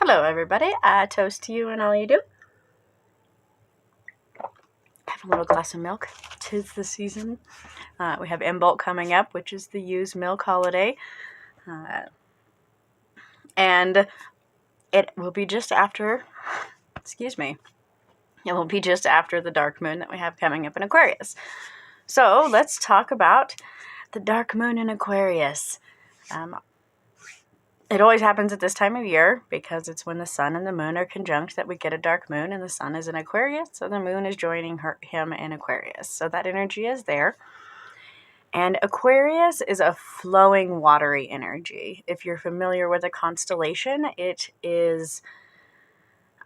Hello everybody, toast to you and all you do. Have a little glass of milk. 'Tis the season. We have Imbolc coming up, which is the used milk holiday. And it will be just after, it will be just after the dark moon that we have coming up in Aquarius. So let's talk about the dark moon in Aquarius. It always happens at this time of year because it's when the sun and the moon are conjunct that we get a dark moon, and the sun is in Aquarius, so the moon is joining him in Aquarius. So that energy is there. And Aquarius is a flowing, watery energy. If you're familiar with a constellation, it is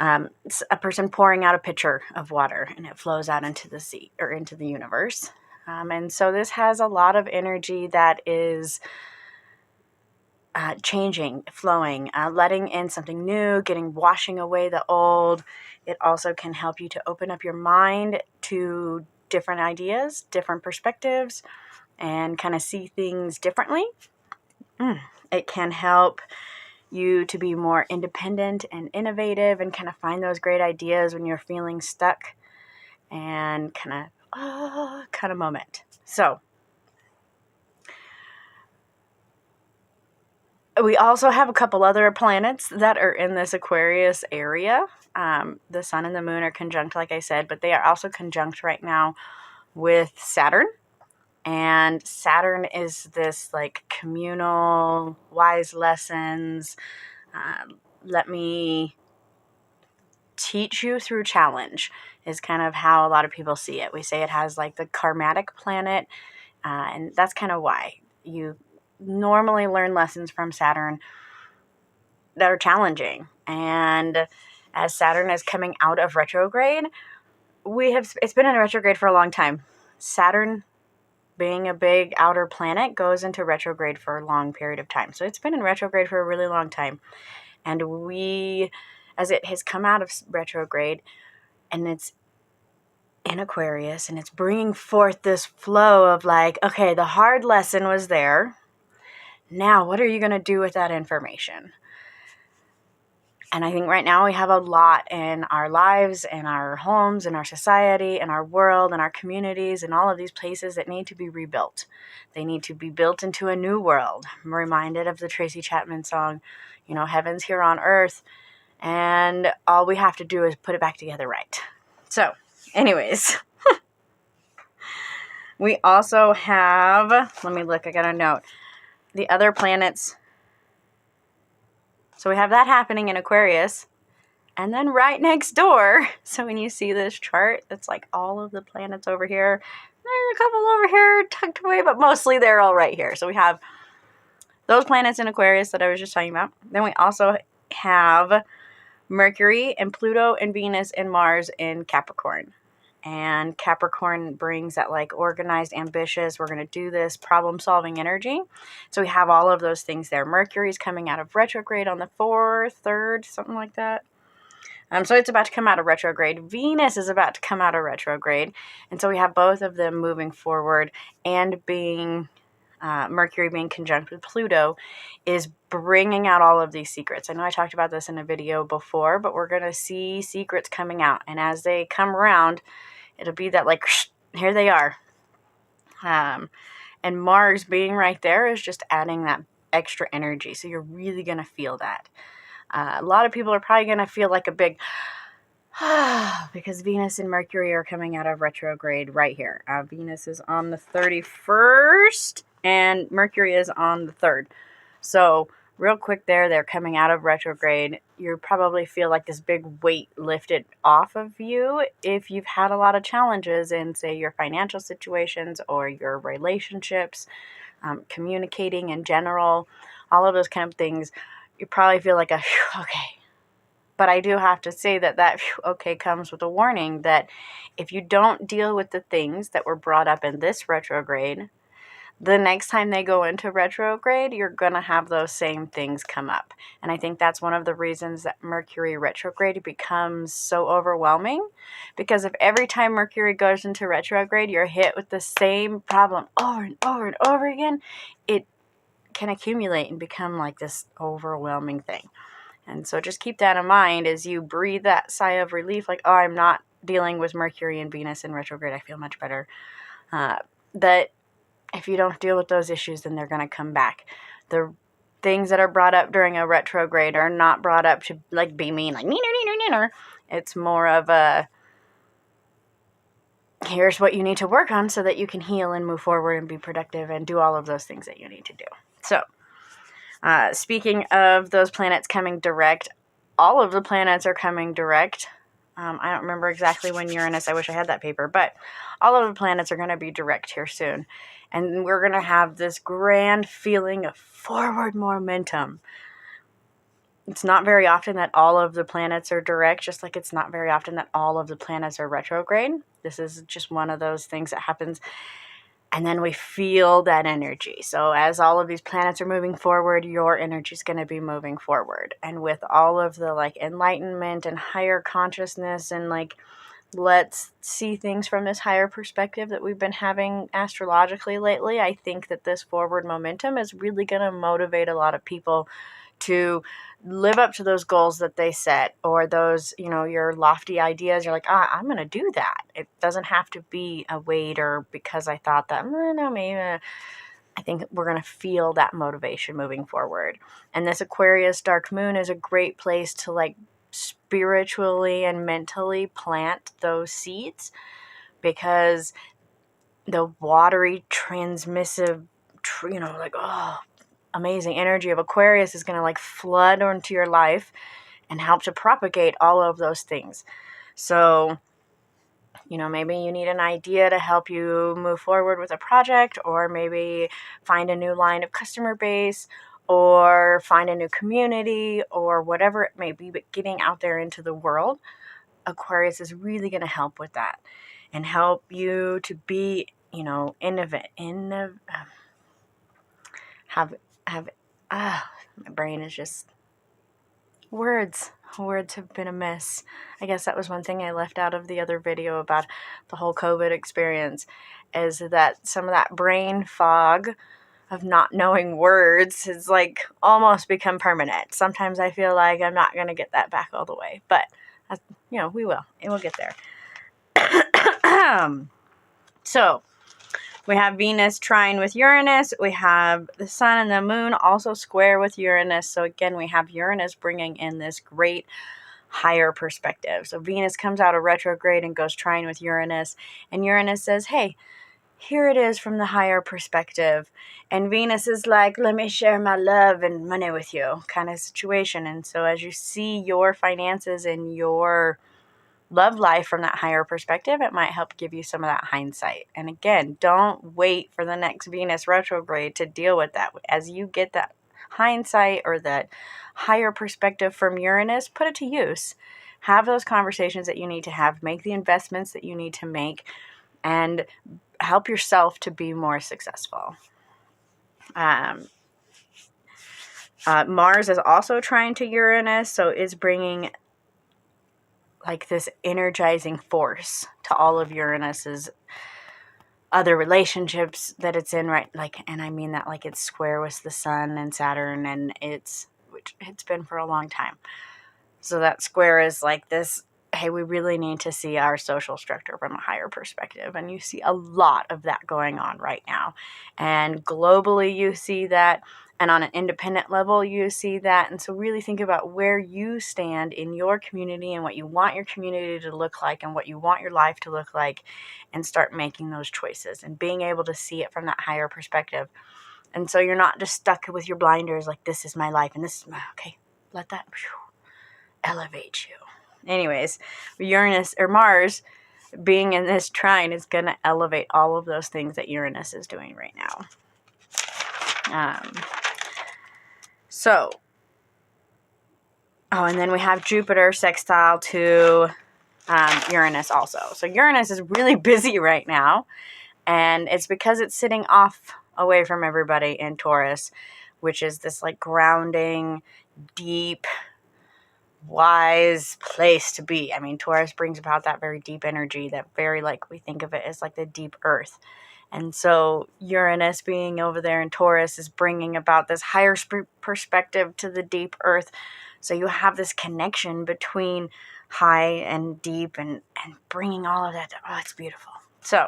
it's a person pouring out a pitcher of water, and it flows out into the sea or into the universe. And so this has a lot of energy that is changing, flowing, letting in something new, washing away the old. It also can help you to open up your mind to different ideas, different perspectives, and kind of see things differently. It can help you to be more independent and innovative and kind of find those great ideas when you're feeling stuck and kind of moment. So we also have a couple other planets that are in this Aquarius area. The sun and the moon are conjunct, like I said, but they are also conjunct right now with Saturn. And Saturn is this like communal, wise lessons. Let me teach you through challenge is kind of how a lot of people see it. We say it has like the karmatic planet, and that's kind of why you normally learn lessons from Saturn that are challenging. And as Saturn is coming out of retrograde, it's been in retrograde for a long time. Saturn, being a big outer planet, goes into retrograde for a long period of time. So it's been in retrograde for a really long time. And as it has come out of retrograde and it's in Aquarius and it's bringing forth this flow of like, okay, the hard lesson was there. Now, what are you going to do with that information? And I think right now we have a lot in our lives, in our homes, in our society, in our world, in our communities, and all of these places that need to be rebuilt. They need to be built into a new world. I'm reminded of the Tracy Chapman song, Heaven's Here on Earth, and all we have to do is put it back together right. So, anyways, we also have, let me look, I got a note. The other planets. So we have that happening in Aquarius. And then right next door, so when you see this chart, it's like all of the planets over here. There's a couple over here tucked away, but mostly they're all right here. So we have those planets in Aquarius that I was just talking about. Then we also have Mercury and Pluto and Venus and Mars in Capricorn. And Capricorn brings that like organized, ambitious, we're going to do this, problem-solving energy. So we have all of those things there. Mercury's coming out of retrograde on the 4th, 3rd, something like that. So it's about to come out of retrograde. Venus is about to come out of retrograde. And so we have both of them moving forward, and Mercury being conjunct with Pluto is bringing out all of these secrets. I know I talked about this in a video before, but we're going to see secrets coming out. And as they come around, it'll be that like, here they are. And Mars being right there is just adding that extra energy. So you're really going to feel that. A lot of people are probably going to feel like a big, because Venus and Mercury are coming out of retrograde right here. Venus is on the 31st and Mercury is on the 3rd. So real quick they're coming out of retrograde. You probably feel like this big weight lifted off of you if you've had a lot of challenges in, say, your financial situations or your relationships, communicating in general, all of those kind of things. You probably feel like okay. But I do have to say that okay comes with a warning that if you don't deal with the things that were brought up in this retrograde, the next time they go into retrograde, you're going to have those same things come up. And I think that's one of the reasons that Mercury retrograde becomes so overwhelming. Because if every time Mercury goes into retrograde, you're hit with the same problem over and over and over again, it can accumulate and become like this overwhelming thing. And so just keep that in mind as you breathe that sigh of relief, like, oh, I'm not dealing with Mercury and Venus in retrograde. I feel much better. That if you don't deal with those issues, then they're going to come back. The things that are brought up during a retrograde are not brought up to like be mean, like neener. It's more of a, here's what you need to work on so that you can heal and move forward and be productive and do all of those things that you need to do. So, speaking of those planets coming direct, all of the planets are coming direct. I don't remember exactly when Uranus, I wish I had that paper, but all of the planets are going to be direct here soon. And we're going to have this grand feeling of forward momentum. It's not very often that all of the planets are direct, just like it's not very often that all of the planets are retrograde. This is just one of those things that happens. And then we feel that energy. So as all of these planets are moving forward, your energy is going to be moving forward. And with all of the like enlightenment and higher consciousness and like, let's see things from this higher perspective that we've been having astrologically lately, I think that this forward momentum is really going to motivate a lot of people to live up to those goals that they set, or those, your lofty ideas. You're like, I'm going to do that. It doesn't have to be a wait or because I thought that, no, maybe. I think we're going to feel that motivation moving forward. And this Aquarius dark moon is a great place to like spiritually and mentally plant those seeds, because the watery, transmissive, amazing energy of Aquarius is going to like flood into your life and help to propagate all of those things. So, maybe you need an idea to help you move forward with a project, or maybe find a new line of customer base, or find a new community, or whatever it may be, but getting out there into the world, Aquarius is really going to help with that and help you to be, my brain is just, words have been a mess. I guess that was one thing I left out of the other video about the whole COVID experience, is that some of that brain fog of not knowing words has like almost become permanent. Sometimes I feel like I'm not going to get that back all the way, but we will. It will get there. So we have Venus trine with Uranus. We have the sun and the moon also square with Uranus. So again, we have Uranus bringing in this great higher perspective. So Venus comes out of retrograde and goes trine with Uranus. And Uranus says, hey, here it is from the higher perspective. And Venus is like, let me share my love and money with you kind of situation. And so as you see your finances and your love life from that higher perspective, it might help give you some of that hindsight. And again, don't wait for the next Venus retrograde to deal with that. As you get that hindsight or that higher perspective from Uranus, put it to use. Have those conversations that you need to have, make the investments that you need to make, and help yourself to be more successful. Mars is also trine to Uranus, so it's bringing like this energizing force to all of Uranus's other relationships that it's in, right? Like, and I mean that like it's square with the sun and Saturn, and which it's been for a long time. So that square is like this, hey, we really need to see our social structure from a higher perspective. And you see a lot of that going on right now. And globally, you see that. And on an independent level, you see that. And so really think about where you stand in your community and what you want your community to look like and what you want your life to look like, and start making those choices and being able to see it from that higher perspective. And so you're not just stuck with your blinders like, this is my life and this is my, okay, let that elevate you. Anyways, Uranus or Mars being in this trine is going to elevate all of those things that Uranus is doing right now. And then we have Jupiter sextile to Uranus also. So Uranus is really busy right now, and it's because it's sitting off away from everybody in Taurus, which is this like grounding, deep, wise place to be. I mean, Taurus brings about that very deep energy, that very, like, we think of it as like the deep earth. And so Uranus being over there in Taurus is bringing about this higher perspective to the deep earth So you have this connection between high and deep and bringing all of that. Oh, it's beautiful. So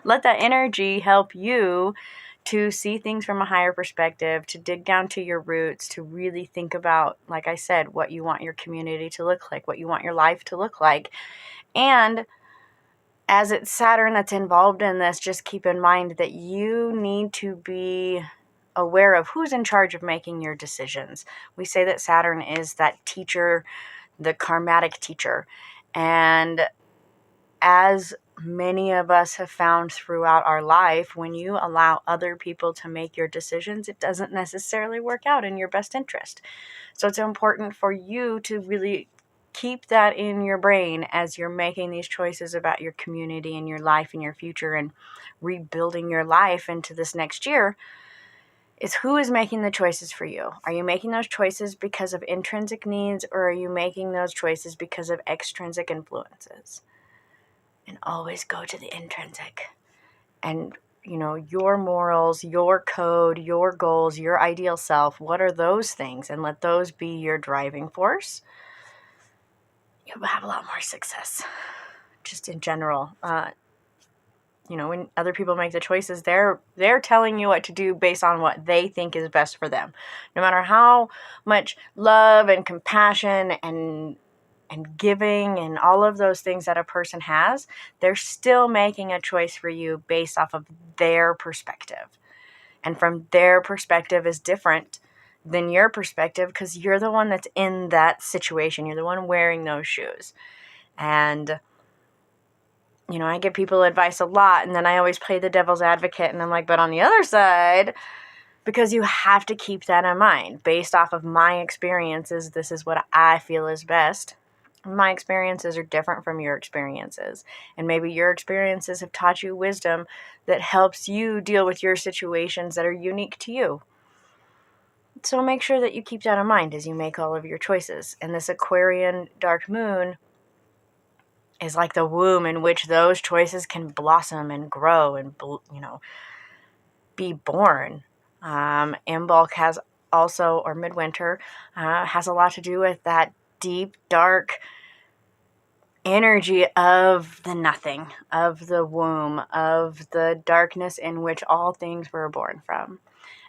let that energy help you to see things from a higher perspective, to dig down to your roots, to really think about, like I said, what you want your community to look like, what you want your life to look like. And as it's Saturn that's involved in this, just keep in mind that you need to be aware of who's in charge of making your decisions. We say that Saturn is that teacher, the karmatic teacher. And as many of us have found throughout our life, when you allow other people to make your decisions, it doesn't necessarily work out in your best interest. So it's important for you to really keep that in your brain as you're making these choices about your community and your life and your future and rebuilding your life into this next year, is who is making the choices for you. Are you making those choices because of intrinsic needs, or are you making those choices because of extrinsic influences? And always go to the intrinsic. And, your morals, your code, your goals, your ideal self, what are those things? And let those be your driving force. You'll have a lot more success. Just in general. When other people make the choices, they're telling you what to do based on what they think is best for them. No matter how much love and compassion and giving and all of those things that a person has, they're still making a choice for you based off of their perspective. And from their perspective is different than your perspective because you're the one that's in that situation. You're the one wearing those shoes. And, I give people advice a lot, and then I always play the devil's advocate, and I'm like, but on the other side, because you have to keep that in mind. Based off of my experiences, this is what I feel is best. My experiences are different from your experiences. And maybe your experiences have taught you wisdom that helps you deal with your situations that are unique to you. So make sure that you keep that in mind as you make all of your choices. And this Aquarian dark moon is like the womb in which those choices can blossom and grow and, be born. Imbolc has also, or midwinter, has a lot to do with that deep, dark energy of the nothing, of the womb, of the darkness in which all things were born from.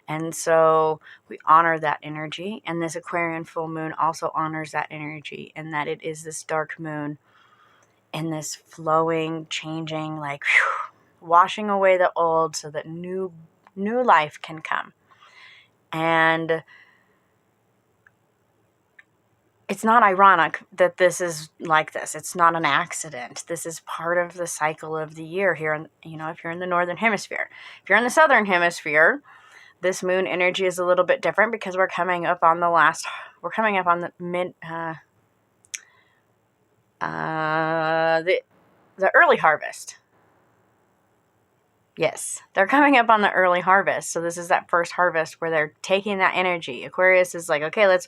And so we honor that energy. And this Aquarian full moon also honors that energy, in that it is this dark moon in this flowing, changing, washing away the old so that new life can come. And it's not ironic that this is like this. It's not an accident. This is part of the cycle of the year here. If you're in the northern hemisphere. If you're in the southern hemisphere, this moon energy is a little bit different because we're coming up on the the early harvest. Yes, they're coming up on the early harvest. So this is that first harvest where they're taking that energy. Aquarius is like, okay, let's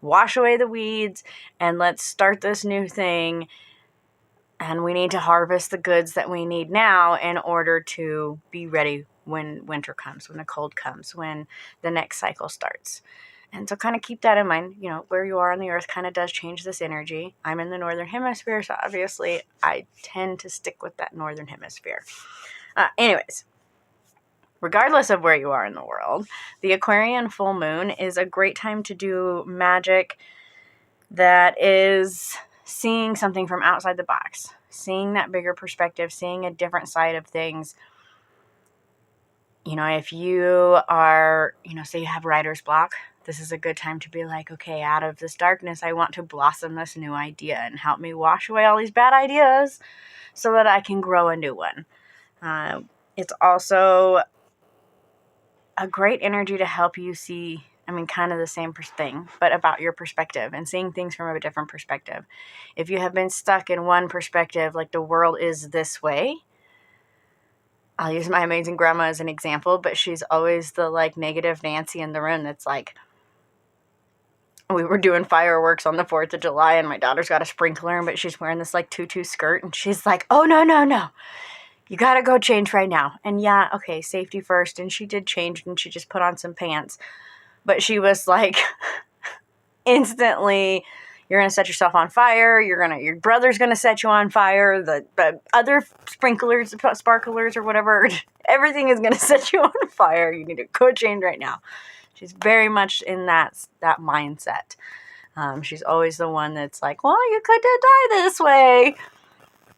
wash away the weeds and let's start this new thing. And we need to harvest the goods that we need now in order to be ready when winter comes, when the cold comes, when the next cycle starts. And so kind of keep that in mind. Where you are on the earth kind of does change this energy. I'm in the northern hemisphere, so obviously I tend to stick with that northern hemisphere. Anyways, regardless of where you are in the world, the Aquarian full moon is a great time to do magic that is seeing something from outside the box, seeing that bigger perspective, seeing a different side of things. If you are, say you have writer's block, this is a good time to be like, okay, out of this darkness, I want to blossom this new idea and help me wash away all these bad ideas so that I can grow a new one. It's also a great energy to help you see, kind of the same thing, but about your perspective and seeing things from a different perspective. If you have been stuck in one perspective, like the world is this way, I'll use my amazing grandma as an example, but she's always the negative Nancy in the room that's like, we were doing fireworks on the 4th of July and my daughter's got a sprinkler, but she's wearing this tutu skirt and she's like, oh, no. You gotta go change right now. And yeah, okay, safety first. And she did change and she just put on some pants. But she was like, instantly you're going to set yourself on fire. Your brother's going to set you on fire. The other sprinklers, sparklers or whatever, everything is going to set you on fire. You need a code change right now. She's very much in that mindset. She's always the one that's like, well, you could die this way.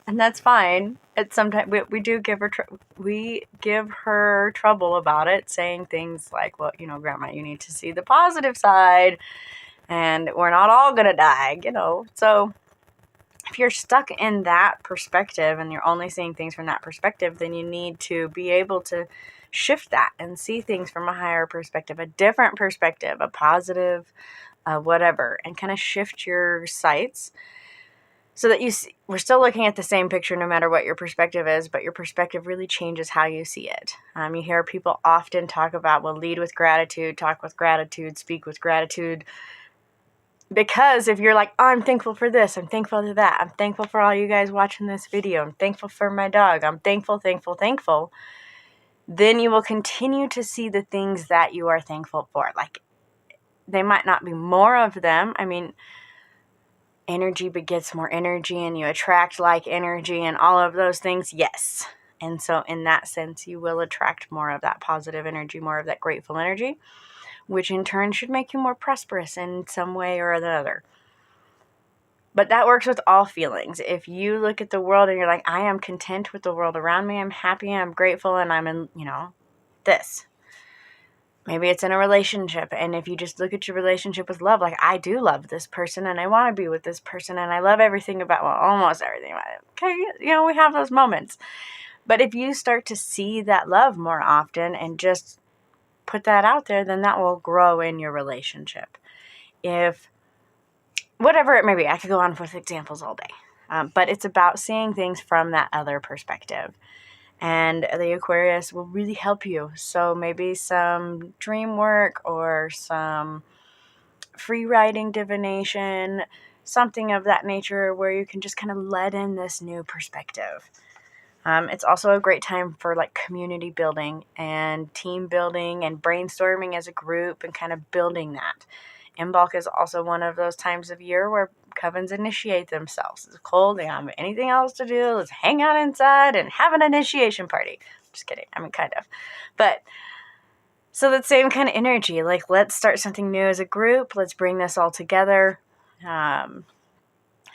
And that's fine. It's sometimes we do give her we give her trouble about it, saying things like, well, Grandma, you need to see the positive side. And we're not all going to die, So if you're stuck in that perspective and you're only seeing things from that perspective, then you need to be able to shift that and see things from a higher perspective, a different perspective, a positive, whatever, and kind of shift your sights so that we're still looking at the same picture no matter what your perspective is, but your perspective really changes how you see it. You hear people often talk about, well, lead with gratitude, talk with gratitude, speak with gratitude. Because if you're like, oh, I'm thankful for this, I'm thankful for that, I'm thankful for all you guys watching this video, I'm thankful for my dog, I'm thankful, then you will continue to see the things that you are thankful for. Like, they might not be more of them. I mean, energy begets more energy, and you attract like energy and all of those things, yes. And so in that sense, you will attract more of that positive energy, more of that grateful energy, which in turn should make you more prosperous in some way or another. But that works with all feelings. If you look at the world and you're like, I am content with the world around me, I'm happy, I'm grateful, and I'm in, this. Maybe it's in a relationship, and if you just look at your relationship with love, like, I do love this person, and I want to be with this person, and I love everything about, well, almost everything about it. Okay, we have those moments. But if you start to see that love more often and just put that out there, then that will grow in your relationship. If, whatever it may be, I could go on with examples all day. But it's about seeing things from that other perspective. And the Aquarius will really help you. So maybe some dream work or some free writing divination, something of that nature where you can just kind of let in this new perspective. It's also a great time for like community building and team building and brainstorming as a group and kind of building that. Imbolc is also one of those times of year where covens initiate themselves. It's cold, they don't have anything else to do. Let's hang out inside and have an initiation party. Just kidding. I mean, kind of. But so that same kind of energy, like, let's start something new as a group. Let's bring this all together and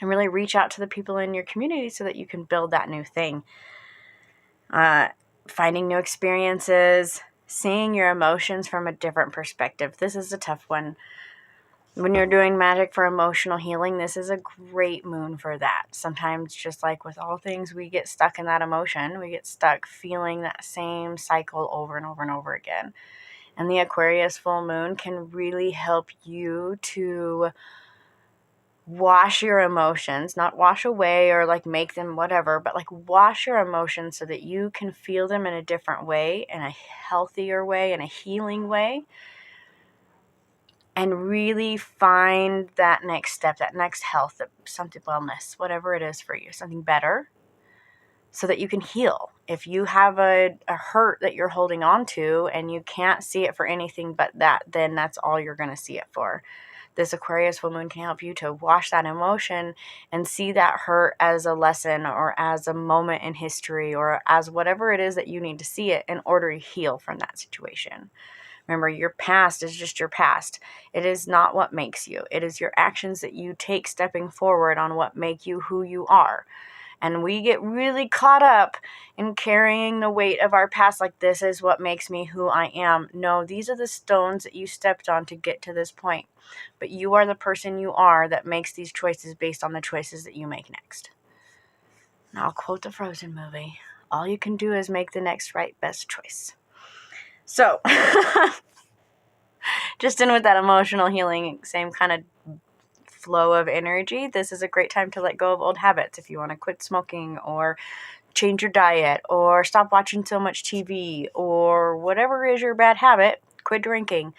really reach out to the people in your community so that you can build that new thing. Finding new experiences, seeing your emotions from a different perspective. This is a tough one. When you're doing magic for emotional healing, this is a great moon for that. Sometimes, just like with all things, we get stuck in that emotion. We get stuck feeling that same cycle over and over and over again. And the Aquarius full moon can really help you to wash your emotions, not wash away or like make them whatever, but like wash your emotions so that you can feel them in a different way, in a healthier way, in a healing way. And really find that next step, that next health, something wellness, whatever it is for you, something better, so that you can heal. If you have a hurt that you're holding on to and you can't see it for anything but that, then that's all you're going to see it for. This Aquarius full moon can help you to wash that emotion and see that hurt as a lesson or as a moment in history or as whatever it is that you need to see it in order to heal from that situation. Remember, your past is just your past. It is not what makes you. It is your actions that you take stepping forward on what make you who you are. And we get really caught up in carrying the weight of our past, like, this is what makes me who I am. No, these are the stones that you stepped on to get to this point. But you are the person you are that makes these choices based on the choices that you make next. Now, I'll quote the Frozen movie. All you can do is make the next right best choice. So, just in with that emotional healing, same kind of flow of energy, this is a great time to let go of old habits. If you want to quit smoking or change your diet or stop watching so much TV or whatever is your bad habit, quit drinking,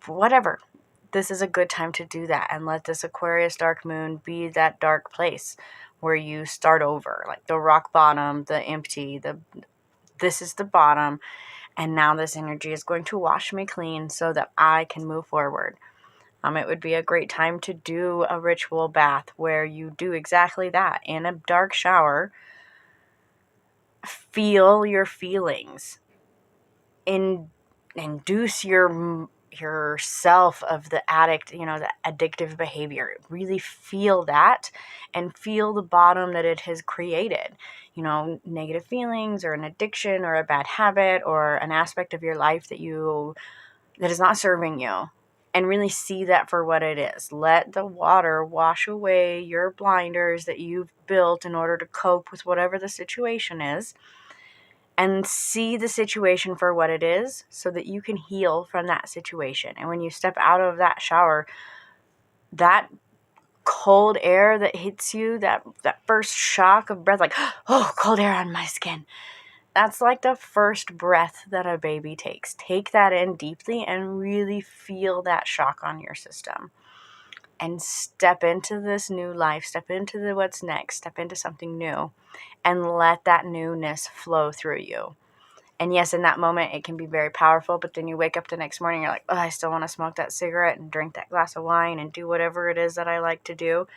whatever. This is a good time to do that and let this Aquarius dark moon be that dark place where you start over, like the rock bottom, the empty, this is the bottom. And now this energy is going to wash me clean so that I can move forward. It would be a great time to do a ritual bath where you do exactly that. In a dark shower, feel your feelings. Induce yourself of the addict, the addictive behavior. Really feel that and feel the bottom that it has created. Negative feelings or an addiction or a bad habit or an aspect of your life that is not serving you. And really see that for what it is. Let the water wash away your blinders that you've built in order to cope with whatever the situation is. And see the situation for what it is so that you can heal from that situation. And when you step out of that shower, that cold air that hits you, that first shock of breath, like, oh, cold air on my skin. That's like the first breath that a baby takes. Take that in deeply and really feel that shock on your system. And step into this new life, step into what's next, step into something new, and let that newness flow through you. And yes, in that moment, it can be very powerful, but then you wake up the next morning, you're like, oh, I still want to smoke that cigarette and drink that glass of wine and do whatever it is that I like to do.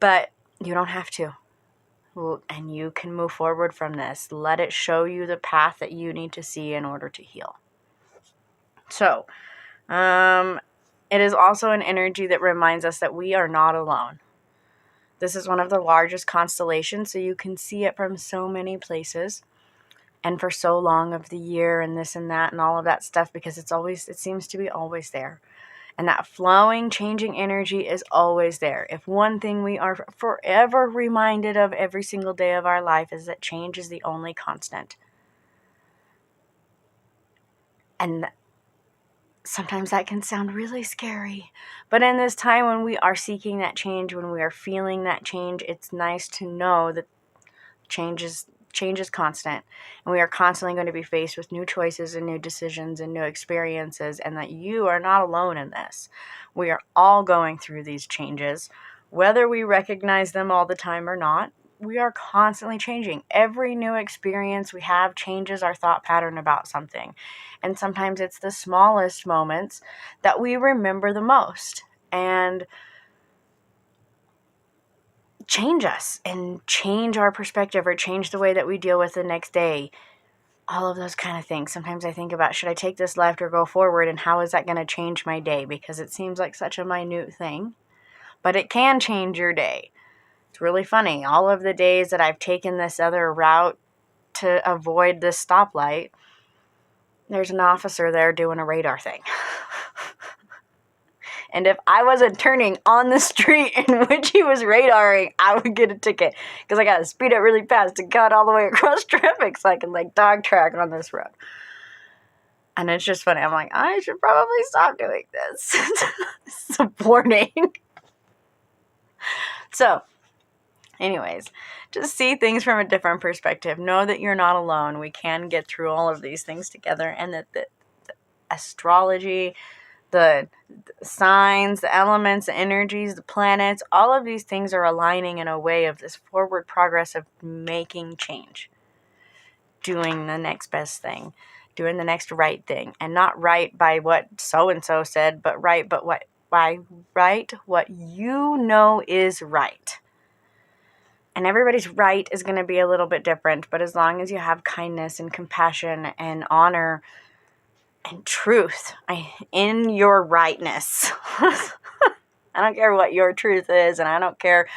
But you don't have to. And you can move forward from this. Let it show you the path that you need to see in order to heal. So, it is also an energy that reminds us that we are not alone. This is one of the largest constellations, so you can see it from so many places and for so long of the year and this and that and all of that stuff, because it seems to be always there. And that flowing, changing energy is always there. If one thing we are forever reminded of every single day of our life is that change is the only constant. And sometimes that can sound really scary. But in this time when we are seeking that change, when we are feeling that change, it's nice to know that change is constant. And we are constantly going to be faced with new choices and new decisions and new experiences, and that you are not alone in this. We are all going through these changes, whether we recognize them all the time or not. We are constantly changing. Every new experience we have changes our thought pattern about something. And sometimes it's the smallest moments that we remember the most and change us and change our perspective or change the way that we deal with the next day. All of those kind of things. Sometimes I think about, should I take this left or go forward, and how is that going to change my day? Because it seems like such a minute thing, but it can change your day. It's really funny. All of the days that I've taken this other route to avoid this stoplight, there's an officer there doing a radar thing. And if I wasn't turning on the street in which he was radaring, I would get a ticket. Because I got to speed up really fast to cut all the way across traffic so I can dog track on this road. And it's just funny. I'm like, I should probably stop doing this. It's a warning. So, anyways, just see things from a different perspective. Know that you're not alone. We can get through all of these things together. And that the astrology, the signs, the elements, the energies, the planets, all of these things are aligning in a way of this forward progress of making change. Doing the next best thing. Doing the next right thing. And not right by what so-and-so said, but right what you know is right. And everybody's right is going to be a little bit different, but as long as you have kindness and compassion and honor and truth in your rightness. I don't care what your truth is, and I don't care,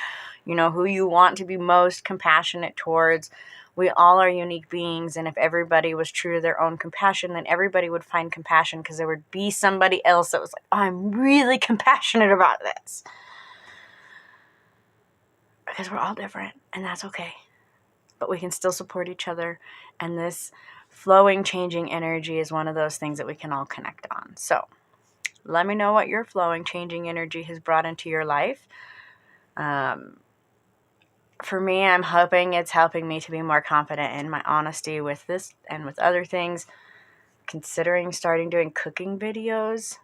who you want to be most compassionate towards. We all are unique beings, and if everybody was true to their own compassion, then everybody would find compassion, because there would be somebody else that was like, oh, I'm really compassionate about this. Because we're all different, and that's okay. But we can still support each other, and this flowing, changing energy is one of those things that we can all connect on. So let me know what your flowing, changing energy has brought into your life. For me, I'm hoping it's helping me to be more confident in my honesty with this and with other things. Considering starting doing cooking videos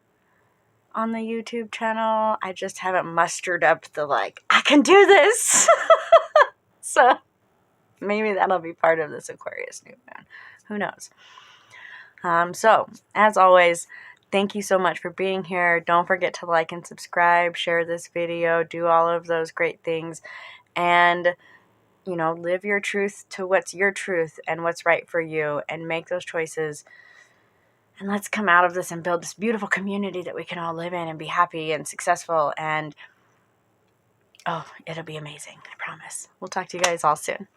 on the YouTube channel. I just haven't mustered up the I can do this. So maybe that'll be part of this Aquarius new moon. Who knows? So, as always, Thank you so much for being here. Don't forget to like and subscribe, share this video, do all of those great things, and live your truth to what's your truth and what's right for you, and make those choices. And let's come out of this and build this beautiful community that we can all live in and be happy and successful. And, oh, it'll be amazing. I promise. We'll talk to you guys all soon.